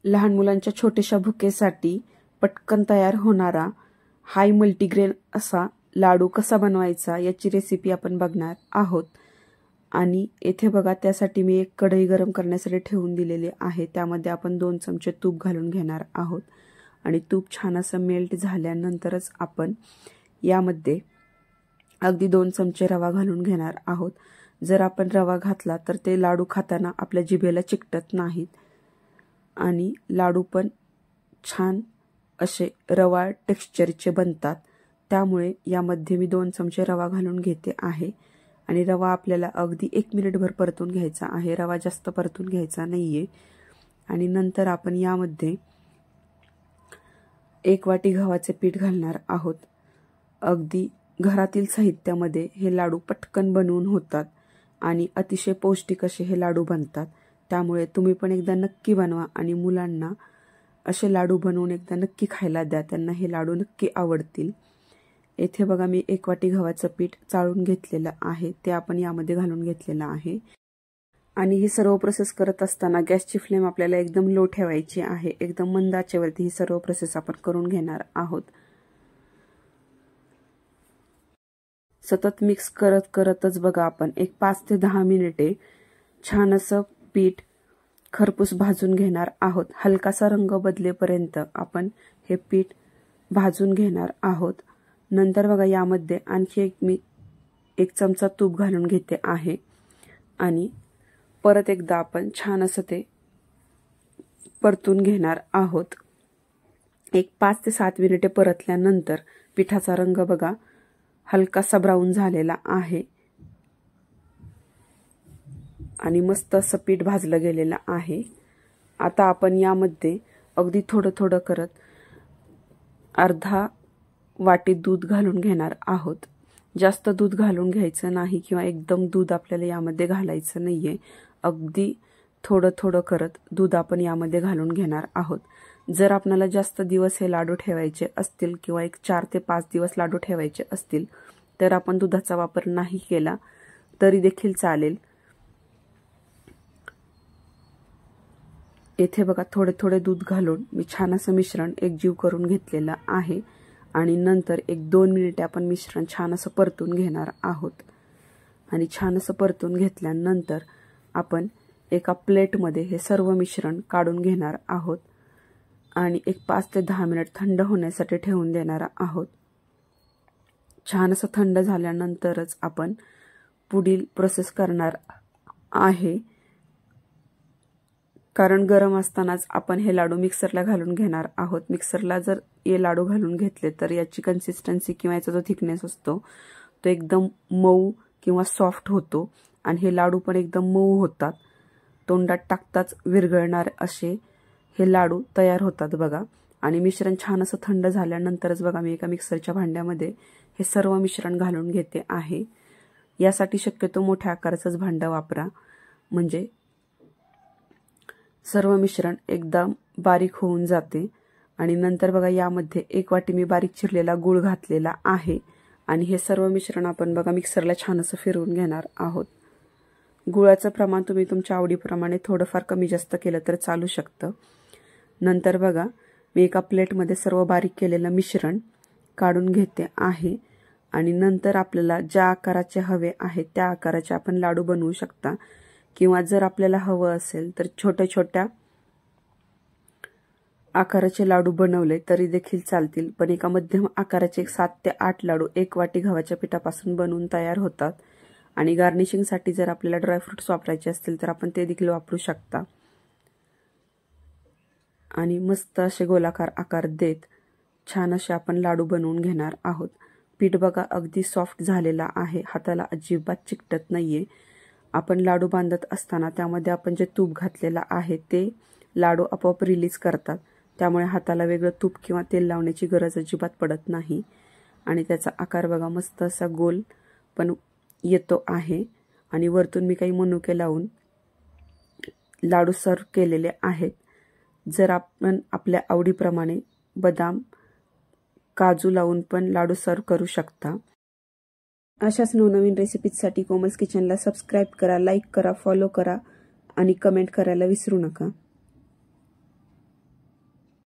लहान मुलांच्या छोट्याशा भुकेसाठी पटकन तयार होणारा हाय मल्टीग्रेन असा लाडू कसा बनवायचा याची रेसिपी आपण बघणार आहोत। आणि येथे बघा त्यासाठी मी एक कढई गरम करण्यासाठी ठेवून दिलेली आहे। त्यामध्ये आपण 2 चमचे तूप घालून घेणार आहोत आणि तूप छान असं मेल्ट झाल्यानंतरच आपण यामध्ये अगदी 2 चमचे रवा घालून घेणार आहोत। जर आपण रवा घातला तर ते लाडू खाताना आपल्या जिभेला चिकटत नाहीत आणि लाडू पण छान असे रवा टेक्स्चरचे बनतात। त्यामुळे यामध्ये मी 2 चमचे रवा घालून घेते आहे आणि रवा आपल्याला अगदी 1 मिनिटभर परतून घ्यायचा आहे। रवा जास्त परतून घ्यायचा नाहीये। आणि नंतर आपण यामध्ये 1 वाटी गव्हाचे पीठ घालणार आहोत। अगदी घरातील साहित्यामध्ये हे लाडू पटकन बनवून होतात आणि अतिशय पौष्टिक असे हे लाडू बनतात। त्यामुळे तुम्ही पण एकदा नक्की बनवा आणि मुलांना असे लाडू बनवून एकदा नक्की खायला द्या, त्यांना हे लाडू नक्की आवडतील। येथे बघा मी 1 वाटी गव्हाचं पीठ चाळून घेतलेलं आहे, ते आपण यामध्ये घालून घेतलेलं आहे। आणि ही सर्व प्रोसेस करत असताना गॅसची फ्लेम आपल्याला एकदम लो ठेवायची आहे। एकदम मंद आचेवरती ही सर्व प्रोसेस आपण करून घेणार आहोत। सतत मिक्स करतच बघा आपण एक 5 ते 10 मिनिटे छान असं पीठ खरपूस भाजून घेणार आहोत। हलकासा रंग बदलेपर्यंत आपण हे पीठ भाजून घेणार आहोत। नंतर बघा यामध्ये आणखी मी 1 चमचा तूप घालून घेते आहे आणि परत एकदा आपण छान असं ते परतून घेणार आहोत। एक 5 ते 7 मिनिटे परतल्यानंतर पिठाचा रंग बघा हलकासा ब्राऊन झालेला आहे आणि मस्त असं पीठ भाजलं गेलेलं आहे। आता आपण यामध्ये अगदी थोडं थोडं करत अर्धा वाटी दूध घालून घेणार आहोत। जास्त दूध घालून घ्यायचं नाही किंवा एकदम दूध आपल्याला यामध्ये घालायचं नाहीये। अगदी थोडं थोडं करत दूध आपण यामध्ये घालून घेणार आहोत। जर आपल्याला जास्त दिवस हे लाडू ठेवायचे असतील किंवा एक 4 ते 5 दिवस लाडू ठेवायचे असतील तर आपण दुधाचा वापर नाही केला तरी देखील चालेल। येथे बघा थोडे थोडे दूध घालून मी छान असं मिश्रण एकजीव करून घेतलेलं आहे आणि नंतर 1-2 मिनिटे आपण मिश्रण छान असं परतून घेणार आहोत। आणि छान असं परतून घेतल्यानंतर आपण एका प्लेटमध्ये हे सर्व मिश्रण काढून घेणार आहोत आणि एक 5 ते 10 मिनिट थंड होण्यासाठी ठेवून देणार आहोत। छान असं थंड झाल्यानंतरच आपण पुढील प्रोसेस करणार आहे, कारण गरम असतानाच आपण हे लाडू मिक्सरला घालून घेणार आहोत। मिक्सरला जर हे लाडू घालून घेतले तर याची कन्सिस्टन्सी किंवा याचा जो थिकनेस असतो तो एकदम मऊ किंवा सॉफ्ट होतो आणि हे लाडू पण एकदम मऊ होतात। तोंडात टाकताच विरघळणार असे हे लाडू तयार होतात बघा। आणि मिश्रण छान असं थंड झाल्यानंतरच बघा मी एका मिक्सरच्या भांड्यामध्ये हे सर्व मिश्रण घालून घेते आहे। यासाठी शक्यतो मोठ्या आकाराचंच भांडं वापरा, म्हणजे सर्व मिश्रण एकदम बारीक होऊन जाते। आणि नंतर बघा यामध्ये 1 वाटी मी बारीक चिरलेला गूळ घातलेला आहे आणि हे सर्व मिश्रण आपण बघा मिक्सरला छान असं फिरवून घेणार आहोत। गुळाचं प्रमाण तुम्ही तुमच्या आवडीप्रमाणे थोडंफार कमी जास्त केलं तर चालू शकतं। नंतर बघा मी एका प्लेटमध्ये सर्व बारीक केलेलं मिश्रण काढून घेते आहे आणि नंतर आपल्याला ज्या आकाराचे हवे आहेत त्या आकाराचे आपण लाडू बनवू शकता किंवा जर आपल्याला हवं असेल तर छोट्या छोट्या आकाराचे लाडू बनवले तरी देखील चालतील। पण एका मध्यम आकाराचे 7 ते 8 लाडू 1 वाटी गव्हाच्या पिठापासून बनवून तयार होतात। आणि गार्निशिंगसाठी जर आपल्याला ड्रायफ्रुट्स वापरायचे असतील तर आपण ते देखील वापरू शकता। आणि मस्त असे गोलाकार आकार देत छान असे आपण लाडू बनवून घेणार आहोत। पीठ बघा अगदी सॉफ्ट झालेला आहे, हाताला अजिबात चिकटत नाहीये। आपण लाडू बांधत असताना त्यामध्ये आपण जे तूप घातलेलं आहे ते लाडू आपोआप रिलीज करतात, त्यामुळे हाताला वेगळं तूप किंवा तेल लावण्याची गरज अजिबात पडत नाही। आणि त्याचा आकार बघा मस्त असा गोल पण येतो आहे आणि वरतून मी काही मनुके लावून लाडू सर्व केलेले आहेत। जर आपण आपल्या आवडीप्रमाणे बदाम काजू लावून पण लाडू सर्व करू शकता। अशाच नवनवीन रेसिपीजसाठी कोमल्स किचनला सबस्क्राइब करा, लाईक करा, फॉलो करा आणि कमेंट करायला विसरू नका।